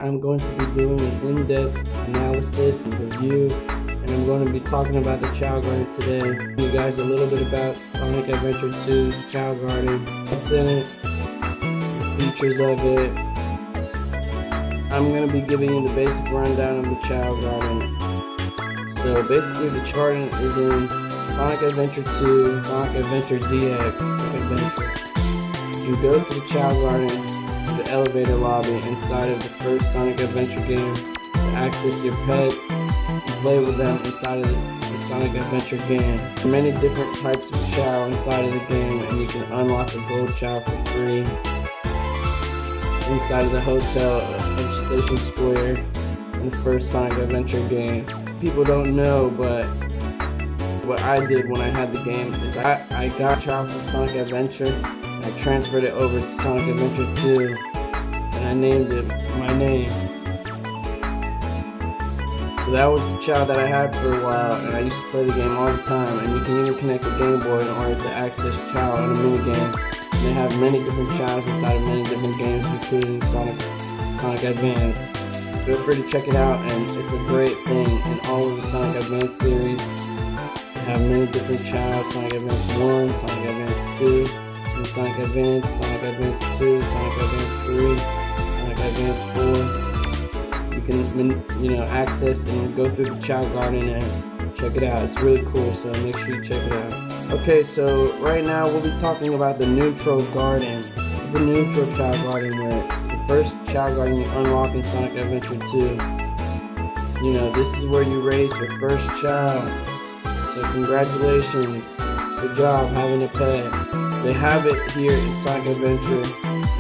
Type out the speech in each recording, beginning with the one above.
I'm going to be doing an in-depth analysis and review, and I'm going to be talking about the Chao Garden today. You guys a little bit about Sonic Adventure 2's Chao Garden, what's in it, the features of it. I'm going to be giving you the basic rundown of the Chao Garden. So basically the garden is in Sonic Adventure 2, Sonic Adventure DX, Adventure. You go to the Chao Garden, the elevator lobby inside of the first Sonic Adventure game to access your pets and play with them inside of the Sonic Adventure game. There are many different types of Chao inside of the game, and you can unlock a gold Chao for free inside of the hotel of Station Square in the first Sonic Adventure game. People don't know, but what I did when I had the game is I got Chao from Sonic Adventure, and I transferred it over to Sonic Adventure 2, and I named it my name. So that was the Chao that I had for a while, and I used to play the game all the time, and you can even connect a Game Boy in order to access Chao in a minigame. And they have many different Chaos inside of many different games, including Sonic Advance. Feel free to check it out, and it's a great thing in all of the Sonic Advance series. They have many different Chaos: Sonic Advance 1, Sonic Advance 2, and Sonic Advance, Sonic Advance 2, Sonic Advance 3, Sonic Advance 4. You can, access and go through the Chao Garden and check it out. It's really cool, so make sure you check it out. Okay, so right now we'll be talking about the Neutral Garden. This is the Neutral Chao Garden, where it's the first Chao Garden you unlock in Sonic Adventure 2. This is where you raise your first Chao. So congratulations, good job having a pet. They have it here in Sonic Adventure,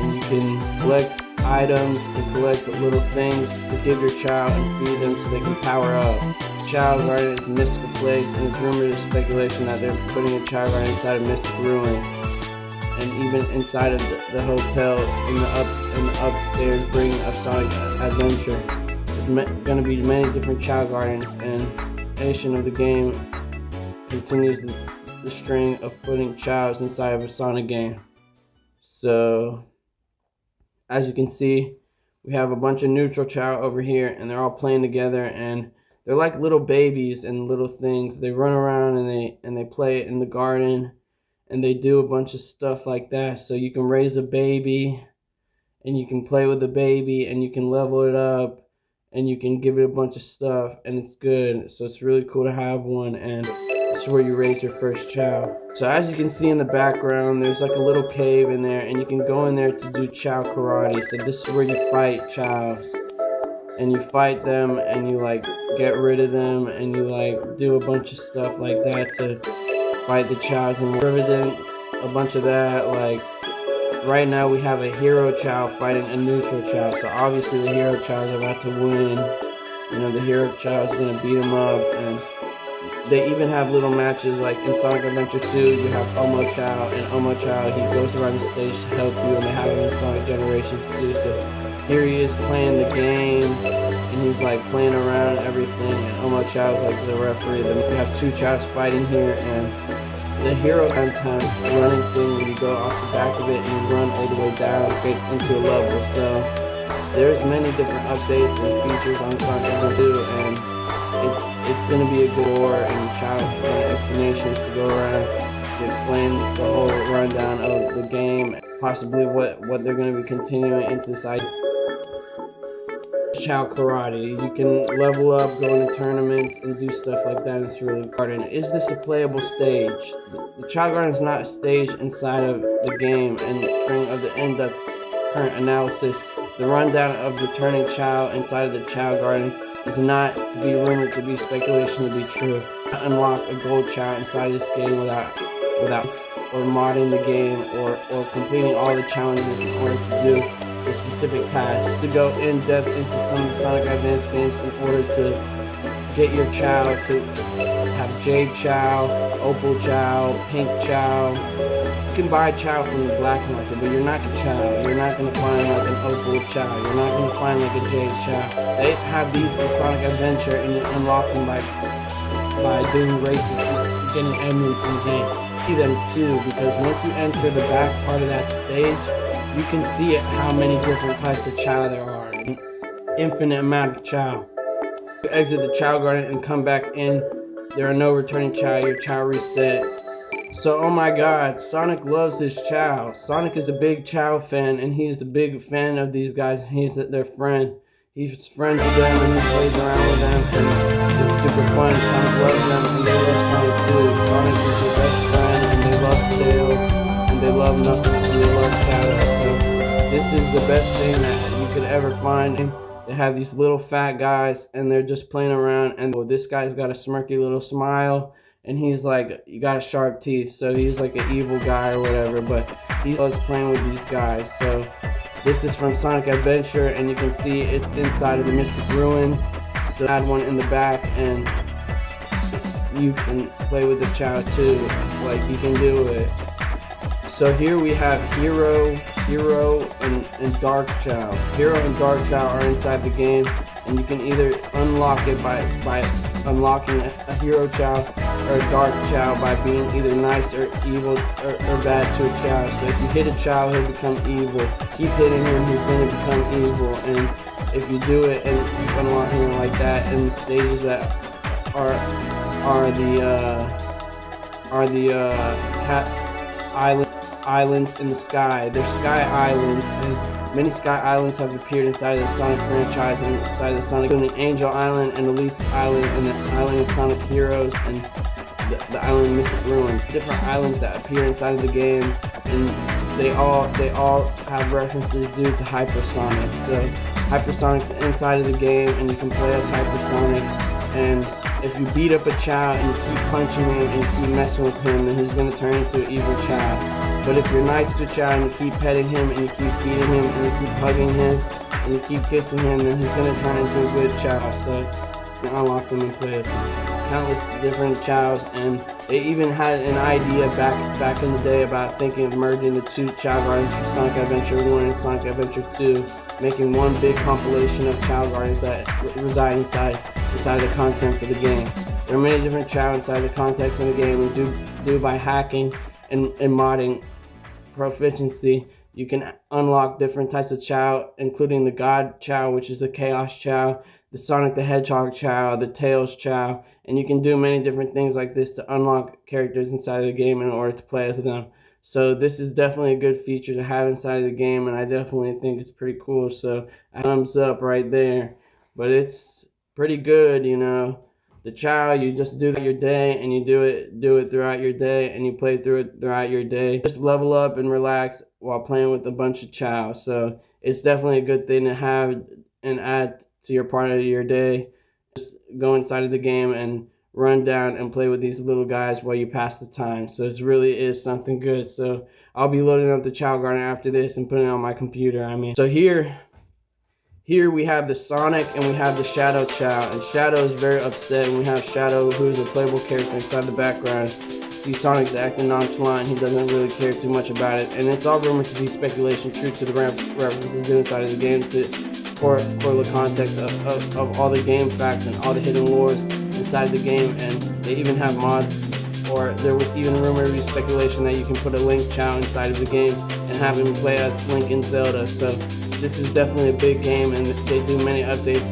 and you can collect items and collect little things to give your Chao and feed them so they can power up. Chao Garden is a mystical place, and it's rumored and speculation that they're putting a Chao Garden inside of Mystic Ruin, and even inside of the hotel in the upstairs bringing up Sonic Adventure. There's going to be many different Chao Gardens, and the nation of the game continues the string of putting Chaos inside of a Sonic game. So, as you can see, we have a bunch of neutral Chao over here, and they're all playing together, and they're like little babies and little things. They run around and they play in the garden, and they do a bunch of stuff like that. So you can raise a baby, and you can play with the baby, and you can level it up, and you can give it a bunch of stuff, and it's good. So it's really cool to have one, and this is where you raise your first Chao. So as you can see in the background, there's like a little cave in there, and you can go in there to do Chao karate. So this is where you fight Chaos, and you fight them, and you get rid of them, and you do a bunch of stuff like that to fight the Chaos. And we're doing a bunch of that. Right now we have a hero Chao fighting a neutral Chao. So obviously the hero Chao is about to win. The hero Chao is gonna beat him up, and they even have little matches like in Sonic Adventure 2. You have Omo Chao, and Omo Chao, he goes around the stage to help you, and they have it in Sonic Generations too. So here he is playing the game, and he's playing around and everything, and Omo Chao is the referee. Then we have two Chaos fighting here, and the hero sometimes running thing where you go off the back of it and you run all the way down into a level. So there's many different updates and features on Sonic Adventure 2, and it's going to be a good lore and Chao explanations to go around to explain the whole rundown of the game, possibly what they're going to be continuing into this idea. Chao karate. You can level up, go into tournaments, and do stuff like that. It's really garden. Is this a playable stage? The Chao Garden is not a stage inside of the game, and during the in-depth current analysis, the rundown of returning Chao inside of the Chao Garden is not to be rumored to be speculation to be true. Unlock a gold Chao inside this game without or modding the game or completing all the challenges in order to do the specific tasks. To go in depth into some of the Sonic Advance games in order to get your Chao to have Jade Chao, Opal Chao, Pink Chao. You can buy Chao from the black market, but you're not a Chao. You're not going to find an Opal Chao. You're not going to find a Jade Chao. They have these in Sonic Adventure, and you unlock them by doing races, getting emeralds in the game. See them too, because once you enter the back part of that stage, you can see how many different types of Chao there are. infinite amount of Chao. You exit the Chao Garden and come back in. There are no returning Chao. Your Chao reset. So, oh my god, Sonic loves his Chao. Sonic is a big Chao fan, and he's a big fan of these guys. He's their friend. He's friends with them, and he plays around with them, and it's super fun. Sonic loves them, and they love Sonic too. Sonic is their best friend, and they love Tails, and they love Knuckles, and they love Shadow. So, this is the best thing that you could ever find. They have these little fat guys, and they're just playing around, and this guy's got a smirky little smile. And he's like, you got sharp teeth, so he's like an evil guy or whatever, but he loves playing with these guys. So this is from Sonic Adventure, and you can see it's inside of the Mystic Ruins. So add one in the back, and you can play with the Chao too, like you can do it. So here we have Hero, and Dark Chao. Hero and Dark Chao are inside the game, and you can either unlock it by unlocking a Hero Chao or a Dark Chao by being either nice or evil or bad to a Chao. So if you hit a Chao, he'll become evil. Keep hitting him, he's going to become evil. And if you do it and keep unlocking him like that, in the stages that are the cat islands in the sky. They're sky islands, and many sky islands have appeared inside of the Sonic franchise and inside of the Sonic, including Angel Island and Elise Island and the Island of Sonic Heroes and the Island of Mystic Ruins. Different islands that appear inside of the game, and they all have references due to Hypersonic. So Hypersonic's inside of the game, and you can play as Hypersonic. And if you beat up a Chao and you keep punching him and you keep messing with him, then he's going to turn into an evil Chao. But if you're nice to a Chao and you keep petting him and you keep feeding him and you keep hugging him and you keep kissing him, then he's going to turn into a good Chao. So you can unlock them and play with countless different Chaos, and they even had an idea back in the day about thinking of merging the two Chao Gardens from Sonic Adventure 1 and Sonic Adventure 2, making one big compilation of Chao Gardens that reside inside the contents of the game. There are many different Chao inside the context of the game, and due by hacking and modding proficiency, you can unlock different types of Chao, including the God Chao, which is the Chaos Chao, the Sonic the Hedgehog Chao, the Tails Chao, and you can do many different things like this to unlock characters inside of the game in order to play as them. So this is definitely a good feature to have inside of the game, and I definitely think it's pretty cool. So a thumbs up right there. But it's pretty good, you know. The Chao, you just do that your day, and you do it throughout your day, and you play through it throughout your day. Just level up and relax while playing with a bunch of Chao. So it's definitely a good thing to have and add to your part of your day. Just go inside of the game and run down and play with these little guys while you pass the time. So it really is something good. So I'll be loading up the Chao Garden after this and putting it on my computer. So here we have the Sonic and we have the Shadow Chao, and Shadow is very upset, and we have Shadow, who is a playable character inside the background. See Sonic's acting nonchalant, he doesn't really care too much about it, and it's all rumored to be speculation, true to the references inside of the game for the context of all the game facts and all the hidden lores inside the game. And they even have mods, or there was even rumored speculation that you can put a Link Chao inside of the game and have him play as Link in Zelda. So this is definitely a big game, and they do many updates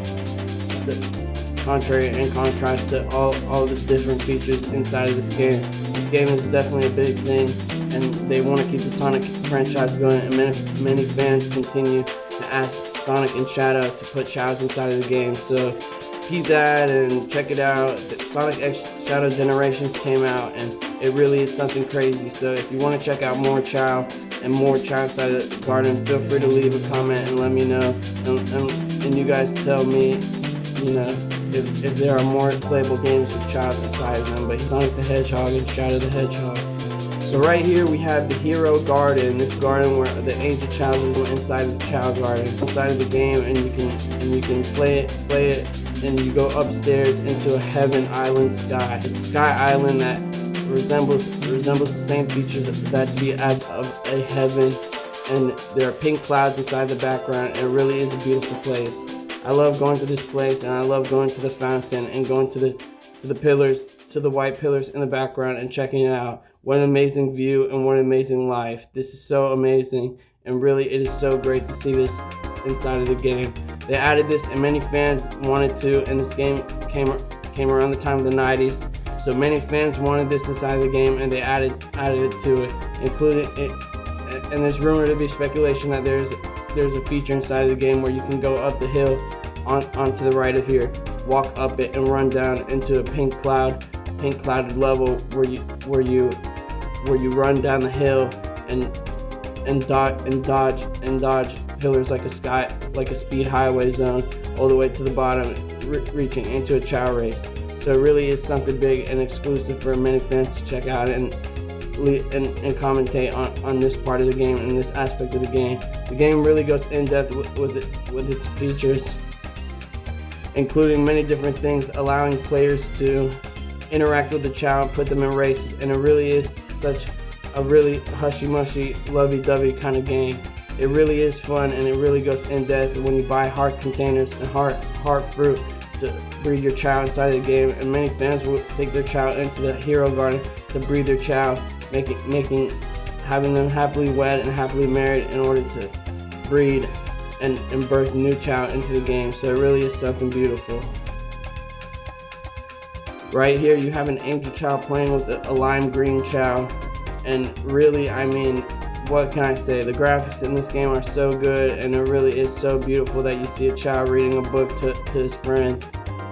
contrary and contrast to all the different features inside of this game. This game is definitely a big thing, and they want to keep the Sonic franchise going, and many fans continue to ask Sonic and Shadow to put Chaos inside of the game. So keep that and check it out. Sonic X Shadow Generations came out, and it really is something crazy. So if you want to check out more Chao and more Chao inside the garden, feel free to leave a comment and let me know, and you guys tell me, you know, if there are more playable games with Chao inside of them. But Sonic the Hedgehog and Shadow the Hedgehog. So right here we have the Hero Garden. This garden where the Angel Chao is inside of the Chao Garden, inside of the game, and you can play it, and you go upstairs into a Heaven Island sky. It's a sky island that resembles the same features that to be as of a heaven, and there are pink clouds inside the background, and it really is a beautiful place. I love going to this place, and I love going to the fountain and going to the pillars, to the white pillars in the background, and checking it out. What an amazing view and what an amazing life. This is so amazing, and really it is so great to see this inside of the game. They added this, and many fans wanted to, and this game came around the time of the 90s. So many fans wanted this inside of the game, and they added it to it, including it. And there's rumored to be speculation that there's a feature inside of the game where you can go up the hill onto the right of here, walk up it, and run down into a pink clouded level where you run down the hill and dodge pillars like a speed highway zone all the way to the bottom, reaching into a Chao race. So it really is something big and exclusive for many fans to check out and commentate on this part of the game and this aspect of the game. The game really goes in depth with its features, including many different things, allowing players to interact with the Chao and put them in races. And it really is such a really hushy-mushy, lovey-dovey kind of game. It really is fun, and it really goes in depth when you buy heart containers and heart fruit to breed your Chao inside of the game. And many fans will take their Chao into the hero garden to breed their Chao, having them happily wed and happily married in order to breed and birth new Chao into the game. So it really is something beautiful. Right here you have an angel Chao playing with a lime green Chao, and really, I mean, what can I say? The graphics in this game are so good, and it really is so beautiful that you see a Chao reading a book to his friend.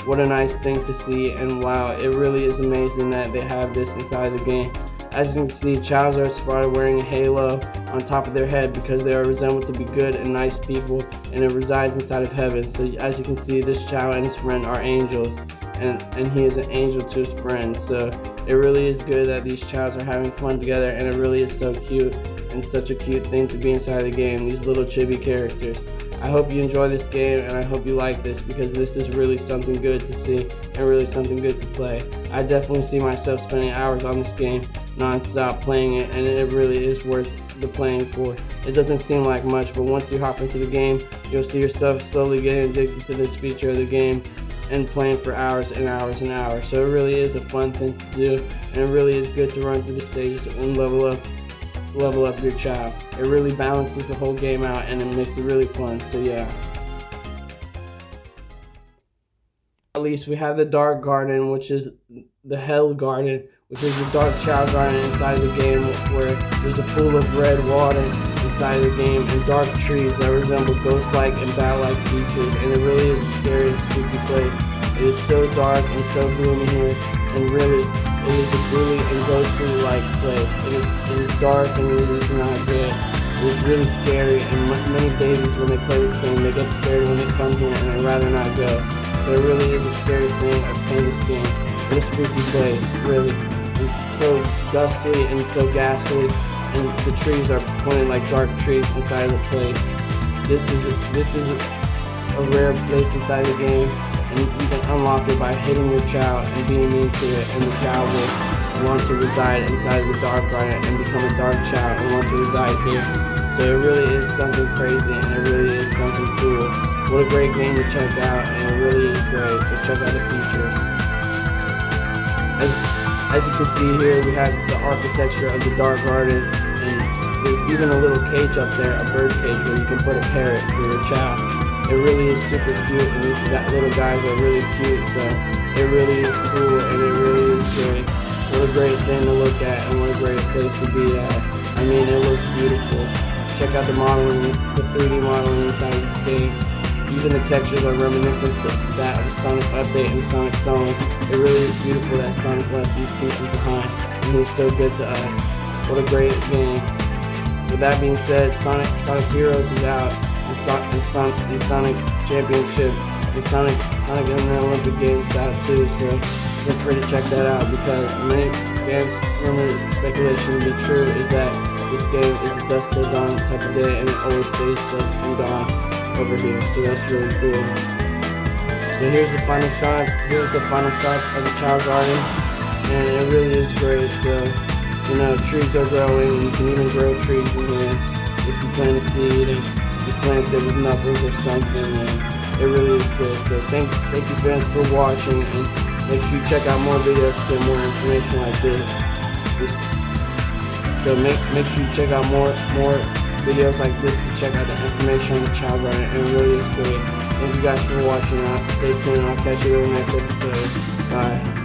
What a nice thing to see, and wow, it really is amazing that they have this inside the game. As you can see, Chaos are spotted wearing a halo on top of their head because they are resembled to be good and nice people, and it resides inside of heaven. So as you can see, this Chao and his friend are angels, and he is an angel to his friend. So it really is good that these Chaos are having fun together, and it really is so cute and such a cute thing to be inside the game, these little chibi characters. I hope you enjoy this game, and I hope you like this, because this is really something good to see and really something good to play. I definitely see myself spending hours on this game non-stop playing it, and it really is worth the playing for. It doesn't seem like much, but once you hop into the game, you'll see yourself slowly getting addicted to this feature of the game and playing for hours and hours and hours. So it really is a fun thing to do, and it really is good to run through the stages and level up your Chao. It really balances the whole game out, and it makes it really fun. So yeah. At least we have the Dark Garden, which is the Hell Garden, which is the Dark Chao Garden inside of the game, where there's a pool of red water inside of the game and dark trees that resemble ghost-like and bat-like creatures, and it really is a scary and spooky place. It is so dark and so gloomy here, and really, it is a gloomy and ghostly-like place. It is dark, and it is not good. It is really scary, and many babies, when they play this game, they get scared when they come here, and they'd rather not go. So it really is a scary thing of playing this game. It's a spooky place, really. It's so dusty and so ghastly, and the trees are pointed like dark trees inside of the place. This is a rare place inside the game, and you can unlock it by hitting your Chao and being mean to it, and the Chao will want to reside inside of the Dark Garden and become a Dark Chao and want to reside here. So it really is something crazy, and it really is something cool. What a great game to check out, and it really is great. So check out the features. As you can see here, we have the architecture of the Dark Garden, and there's even a little cage up there, a bird cage, where you can put a parrot for your Chao. It really is super cute, and these little guys are really cute, so it really is cool, and it really is great. What a great thing to look at, and what a great place to be at. I mean, it looks beautiful. Check out the modeling, the 3D modeling inside of this game. Even the textures are reminiscent to that of Sonic Update and Sonic Song. It really is beautiful that Sonic left these pieces behind, and he's so good to us. What a great game. With that being said, Sonic Heroes is out, and Sonic Championship, and Sonic and the Olympic Games is out too, so feel free to check that out, because many fans rumor speculation to be true is that this game is a dusk till dawn type of day, and it always stays dusk till dawn over here, so that's really cool. So here's the final shot. Here's the final shot of the Chao Garden, and it really is great. So, you know, trees are growing, and you can even grow trees in here if you plant a seed and you plant it with knuckles or something, and it really is good. So thank you fans for watching, and make sure you check out more videos to get more information like this. So make sure you check out more videos like this to check out the information on the Chao Garden, and it really is great. Thank you guys for watching. Stay tuned. I'll catch you in the next episode. Bye.